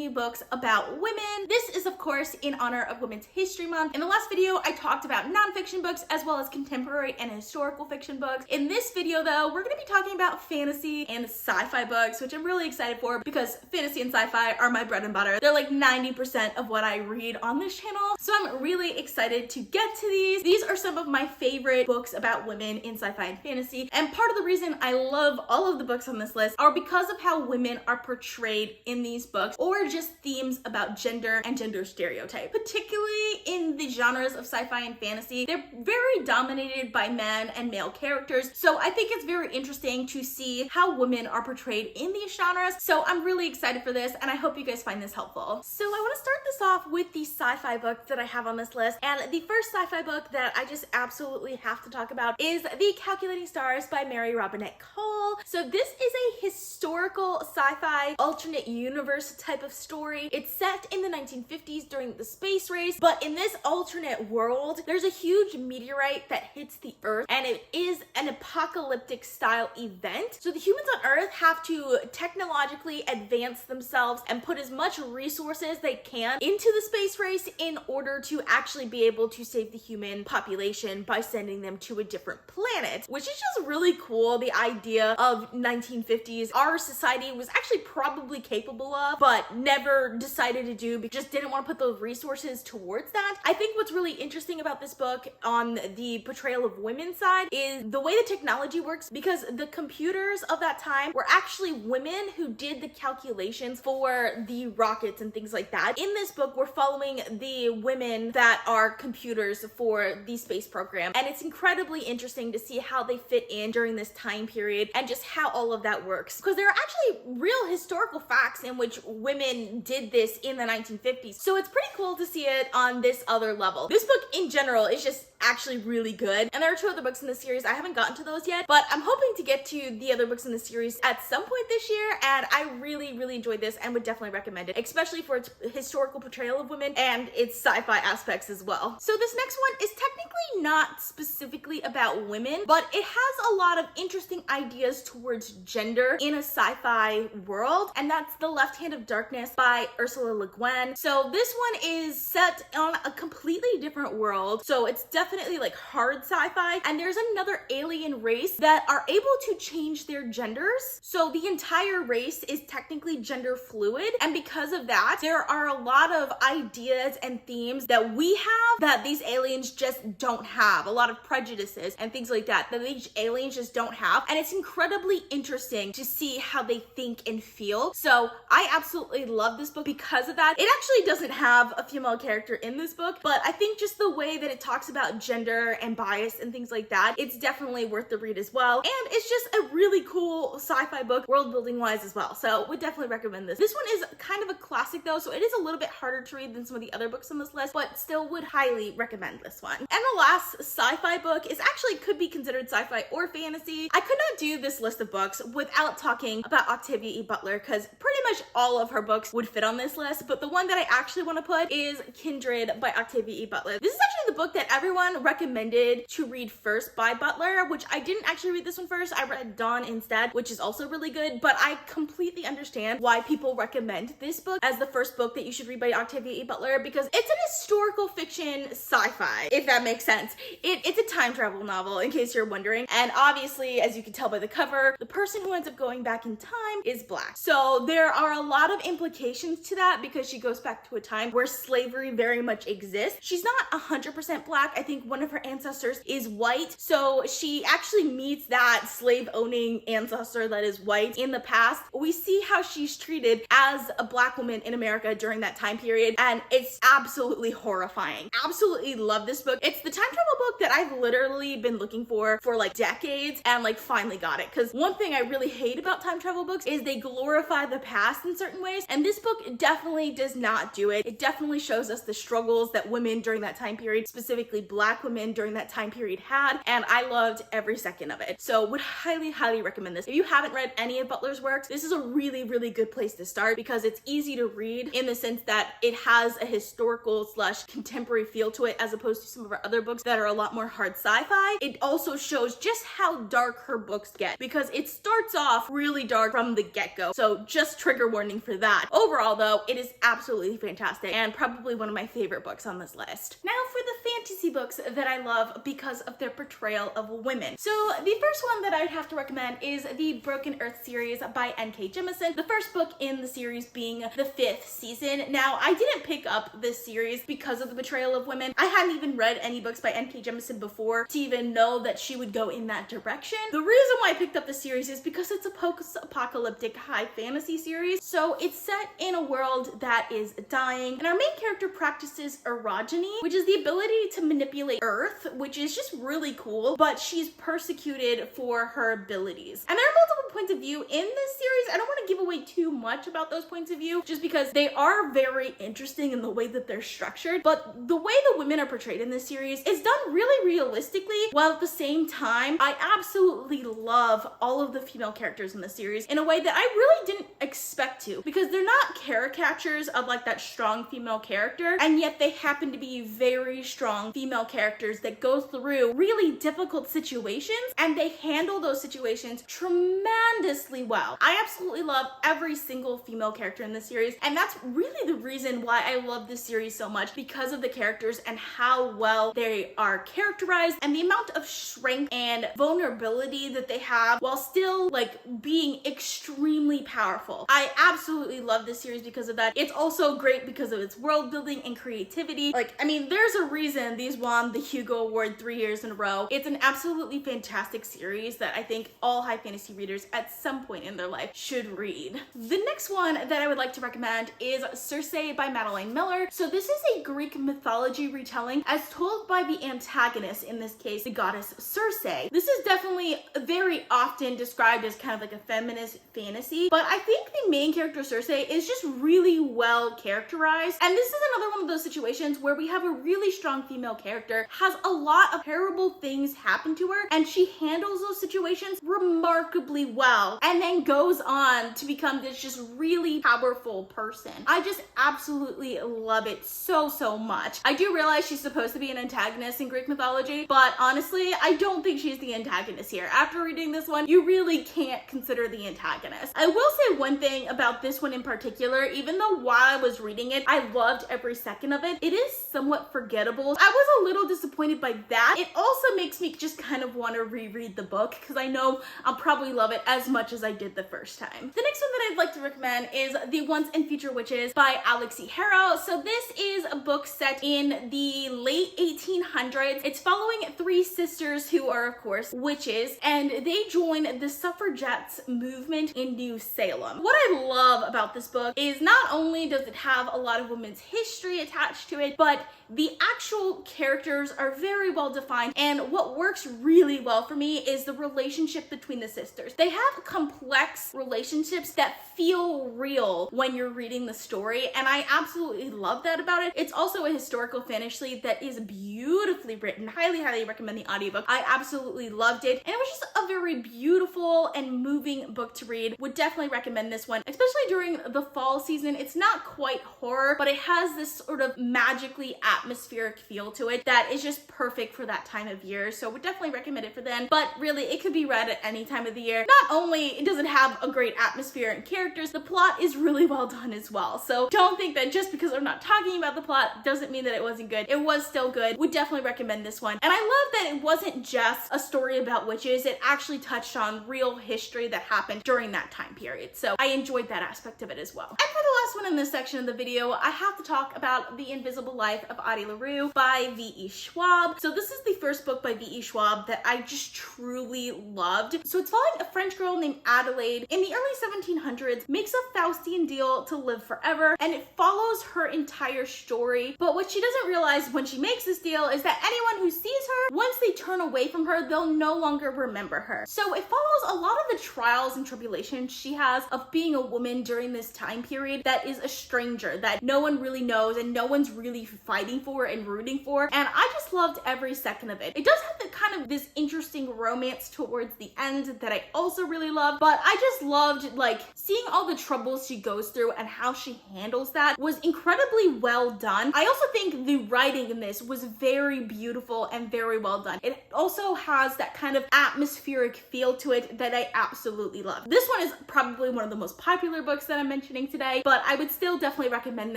you books about women. This is of course in honor of Women's History Month. In the last video, I talked about nonfiction books as well as contemporary and historical fiction books. In this video though, we're gonna be talking about fantasy and sci-fi books, which I'm really excited for because fantasy and sci-fi are my bread and butter. They're like 90% of what I read on this channel. So I'm really excited to get to these. These are some of my favorite books about women in sci-fi and fantasy. And part of the reason I love all of the books on this list are because of how women are portrayed in these books, or just themes about gender and gender stereotype. Particularly in the genres of sci-fi and fantasy, they're very dominated by men and male characters. So I think it's very interesting to see how women are portrayed in these genres. So I'm really excited for this and I hope you guys find this helpful. So I want to start this off with the sci-fi book that I have on this list. And the first sci-fi book that I just absolutely have to talk about is The Calculating Stars by Mary Robinette Kowal. So this is a historical sci-fi alternate universe type of story. It's set in the 1950s during the space race, but in this alternate world, there's a huge meteorite that hits the Earth, and it is an apocalyptic style event. So the humans on Earth have to technologically advance themselves and put as much resources they can into the space race in order to actually be able to save the human population by sending them to a different planet, which is just really cool. The idea of 1950s, our society was actually probably capable of, but never decided to do because just didn't want to put those resources towards that. I think what's really interesting about this book on the portrayal of women's side is the way the technology works, because the computers of that time were actually women who did the calculations for the rockets and things like that. In this book, we're following the women that are computers for the space program, and it's incredibly interesting to see how they fit in during this time period and just how all of that works, because there are actually real historical facts in which women did this in the 1950s. So it's pretty cool to see it on this other level. This book in general is just actually really good, and there are two other books in the series. I haven't gotten to those yet, but I'm hoping to get to the other books in the series at some point this year, and I really enjoyed this and would definitely recommend it, especially for its historical portrayal of women and its sci-fi aspects as well. So this next one is technically not specifically about women, but it has a lot of interesting ideas towards gender in a sci-fi world, and that's The Left Hand of Darkness by Ursula Le Guin. So this one is set on a completely different world, so it's definitely like hard sci-fi, and there's another alien race that are able to change their genders. So the entire race is technically gender fluid, and because of that, there are a lot of ideas and themes that we have that these aliens just don't have. A lot of prejudices and things like that these aliens just don't have, and it's incredibly interesting to see how they think and feel. So I absolutely love this book because of that. It actually doesn't have a female character in this book, but I think just the way that it talks about gender and bias and things like that, it's definitely worth the read as well. And it's just a really cool sci-fi book, world building wise as well. So would definitely recommend this. This one is kind of a classic though, so it is a little bit harder to read than some of the other books on this list, but still would highly recommend this one. And the last sci-fi book is actually could be considered sci-fi or fantasy. I could not do this list of books without talking about Octavia E. Butler, because pretty much all of her books would fit on this list, but the one that I actually want to put is Kindred by Octavia E. Butler. This is actually the book that everyone recommended to read first by Butler, which I didn't actually read this one first. I read Dawn instead, which is also really good, but I completely understand why people recommend this book as the first book that you should read by Octavia E. Butler, because it's an historical fiction sci-fi, if that makes sense. It's a time travel novel, in case you're wondering, and obviously, as you can tell by the cover, the person who ends up going back in time is Black. So there are a lot of implications to that because she goes back to a time where slavery very much exists. She's not 100% Black. I think one of her ancestors is white, so she actually meets that slave-owning ancestor that is white in the past. We see how she's treated as a Black woman in America during that time period, and it's absolutely horrifying. Absolutely love this book. It's the time travel book that I've literally been looking for like decades, and like finally got it, because one thing I really hate about time travel books is they glorify the past in certain ways, and this book definitely does not do it. It definitely shows us the struggles that women during that time period, specifically Black women during that time period, had, and I loved every second of it. So would highly recommend this. If you haven't read any of Butler's works, this is a really good place to start because it's easy to read in the sense that it has a historical / contemporary feel to it, as opposed to some of our other books that are a lot more hard sci-fi. It also shows just how dark her books get, because it starts off really dark from the get-go. So just trigger trigger warning for that. Overall though, it is absolutely fantastic and probably one of my favorite books on this list. Now for the fantasy books that I love because of their portrayal of women. So the first one that I'd have to recommend is the Broken Earth series by N.K. Jemisin, the first book in the series being the 5th season. Now, I didn't pick up this series because of the portrayal of women. I hadn't even read any books by N.K. Jemisin before to even know that she would go in that direction. The reason why I picked up the series is because it's a post-apocalyptic high fantasy series. So it's set in a world that is dying, and our main character practices orogeny, which is the ability to manipulate Earth, which is just really cool, but she's persecuted for her abilities. And there are multiple points of view in this series. I don't want to give away too much about those points of view just because they are very interesting in the way that they're structured, but the way the women are portrayed in this series is done really realistically, while at the same time, I absolutely love all of the female characters in the series in a way that I really didn't expect to, because they're not caricatures of like that strong female character, and yet they happen to be very strong female characters that go through really difficult situations, and they handle those situations tremendously well. I absolutely love every single female character in this series, and that's really the reason why I love this series so much, because of the characters and how well they are characterized and the amount of strength and vulnerability that they have while still like being extremely powerful. I absolutely love this series because of that. It's also great because of its world building and creativity. Like, I mean, there's a reason these won the Hugo Award 3 years in a row. It's an absolutely fantastic series that I think all high fantasy readers at some point in their life should read. The next one that I would like to recommend is Circe by Madeline Miller. So this is a Greek mythology retelling as told by the antagonist, in this case, the goddess Circe. This is definitely very often described as kind of like a feminist fantasy, but I think the main character Circe is just really well characterized. And this is another one of those situations where we have a really strong female character, has a lot of terrible things happen to her, and she handles those situations remarkably well, and then goes on to become this just really powerful person. I just absolutely love it so much. I do realize she's supposed to be an antagonist in Greek mythology, but honestly, I don't think she's the antagonist here. After reading this one, you really can't consider the antagonist. I will say one thing about this one in particular, even though while I was reading it, I loved every second of it, it is somewhat forgettable. I was a little disappointed by that. It also makes me just kind of want to reread the book because I know I'll probably love it as much as I did the first time. The next one that I'd like to recommend is The Once and Future Witches by Alexi Harrow. So this is a book set in the late 1800s. It's following 3 sisters who are, of course, witches, and they join the suffragettes movement in New Salem. What I love about this book is not only does it have a lot of women's history attached to it, but the actual characters are very well defined, and what works really well for me is the relationship between the sisters. They have complex relationships that feel real when you're reading the story, and I absolutely love that about it. It's also a historical fantasy that is beautifully written. Highly recommend the audiobook. I absolutely loved it, and it was just a very beautiful and moving book to read. Would definitely recommend this one, especially during the fall season. It's not quite horror, but it has this sort of magically atmospheric feel to it that is just perfect for that time of year. So would definitely recommend it for then, but really it could be read at any time of the year. Not only does it have a great atmosphere and characters, the plot is really well done as well. So don't think that just because I'm not talking about the plot doesn't mean that it wasn't good. It was still good. Would definitely recommend this one. And I love that it wasn't just a story about witches. It actually touched on real history that happened during that time period. So I enjoyed that aspect of it as well. And for the last one in this section of the video, I have to talk about The Invisible Life of Addie LaRue by V.E. Schwab. So this is the first book by V.E. Schwab that I just truly loved. So it's following a French girl named Adelaide in the early 1700s, makes a Faustian deal to live forever, and it follows her entire story. But what she doesn't realize when she makes this deal is that anyone who sees her, once they turn away from her, they'll no longer remember her. So it follows a lot of the trials and tribulations she has of being a woman during this time period that is a stranger, that no one really knows and no one's really fighting for and rooting for. And I just loved every second of it. It does have the kind of this interesting romance towards the end that I also really loved, but I just loved like seeing all the troubles she goes through and how she handles that was incredibly well done. I also think the writing in this was very beautiful and very well done. It also has that kind of atmospheric feel to it that I absolutely love. This one is probably one of the most popular popular books that I'm mentioning today, but I would still definitely recommend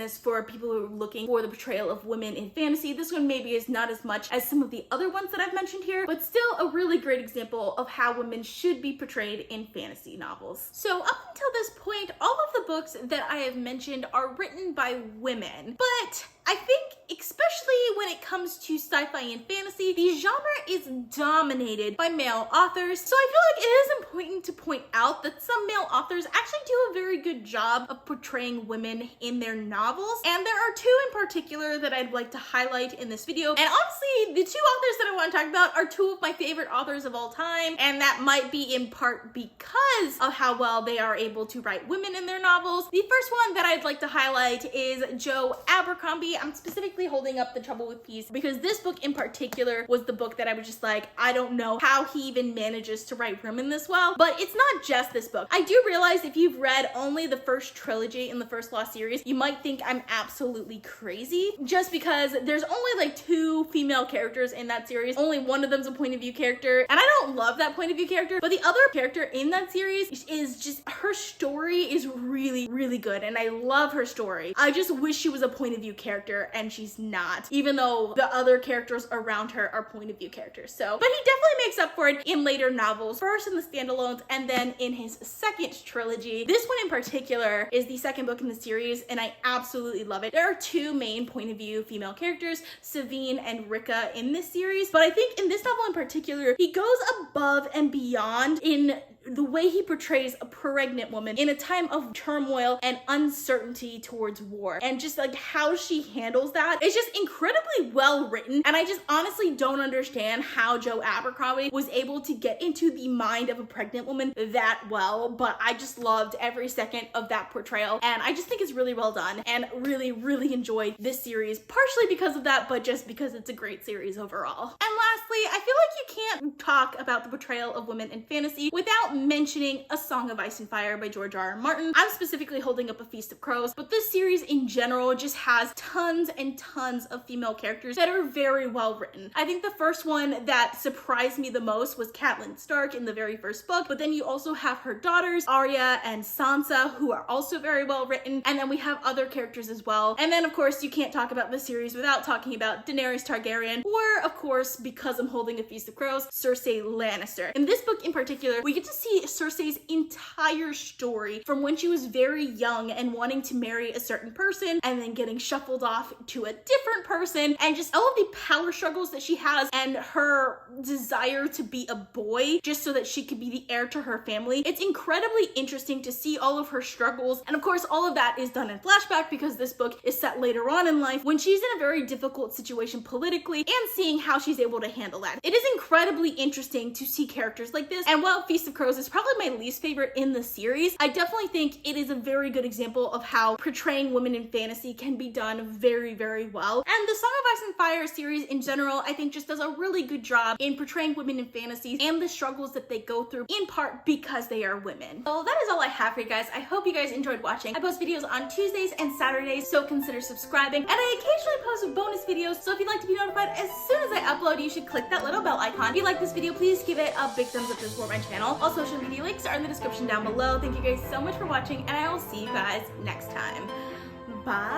this for people who are looking for the portrayal of women in fantasy. This one maybe is not as much as some of the other ones that I've mentioned here, but still a really great example of how women should be portrayed in fantasy novels. So up until this point, all of the books that I have mentioned are written by women, but I think especially when it comes to sci-fi and fantasy, the genre is dominated by male authors. So I feel like it is important to point out that some male authors actually do a very good job of portraying women in their novels. And there are two in particular that I'd like to highlight in this video. And honestly, the two authors that I want to talk about are two of my favorite authors of all time. And that might be in part because of how well they are able to write women in their novels. The first one that I'd like to highlight is Joe Abercrombie. I'm specifically holding up The Trouble with Peace because this book in particular was the book that I was just like, I don't know how he even manages to write women this well. But it's not just this book. I do realize if you've read only the first trilogy in the first Lost series, you might think I'm absolutely crazy just because there's only like 2 female characters in that series. Only one of them's a point of view character, and I don't love that point of view character, but the other character in that series is just, her story is really, really good, and I love her story. I just wish she was a point of view character, and she's not, even though the other characters around her are point of view characters. So, but he definitely makes up for it in later novels, first in the standalones and then in his second trilogy. This one in particular is the second book in the series, and I absolutely love it. There are 2 main point of view female characters, Savine and Rika, in this series, but I think in this novel in particular, he goes above and beyond in the way he portrays a pregnant woman in a time of turmoil and uncertainty towards war, and just like how she handles that is just incredibly well written. And I just honestly don't understand how Joe Abercrombie was able to get into the mind of a pregnant woman that well, but I just loved every second of that portrayal, and I just think it's really well done, and really, really enjoyed this series, partially because of that, but just because it's a great series overall. And lastly, I feel like you can't talk about the portrayal of women in fantasy without mentioning A Song of Ice and Fire by George R.R. Martin. I'm specifically holding up A Feast of Crows, but this series in general just has tons and tons of female characters that are very well written. I think the first one that surprised me the most was Catelyn Stark in the very first book, but then you also have her daughters, Arya and Sansa, who are also very well written, and then we have other characters as well. And then of course you can't talk about this series without talking about Daenerys Targaryen, or of course, because I'm holding A Feast of Crows, Cersei Lannister. In this book in particular, we get to see Cersei's entire story from when she was very young and wanting to marry a certain person and then getting shuffled off to a different person, and just all of the power struggles that she has and her desire to be a boy just so that she could be the heir to her family. It's incredibly interesting to see all of her struggles, and of course all of that is done in flashback because this book is set later on in life when she's in a very difficult situation politically, and seeing how she's able to handle that. It is incredibly interesting to see characters like this, and while Feast of Crows is probably my least favorite in the series, I definitely think it is a very good example of how portraying women in fantasy can be done very, very well. And the Song of Ice and Fire series in general, I think just does a really good job in portraying women in fantasies and the struggles that they go through, in part because they are women. So that is all I have for you guys. I hope you guys enjoyed watching. I post videos on Tuesdays and Saturdays, so consider subscribing. And I occasionally post bonus videos, so if you'd like to be notified as soon as I upload, you should click that little bell icon. If you like this video, please give it a big thumbs up to support my channel. All social media links are in the description down below. Thank you guys so much for watching, and I will see you guys next time. Bye.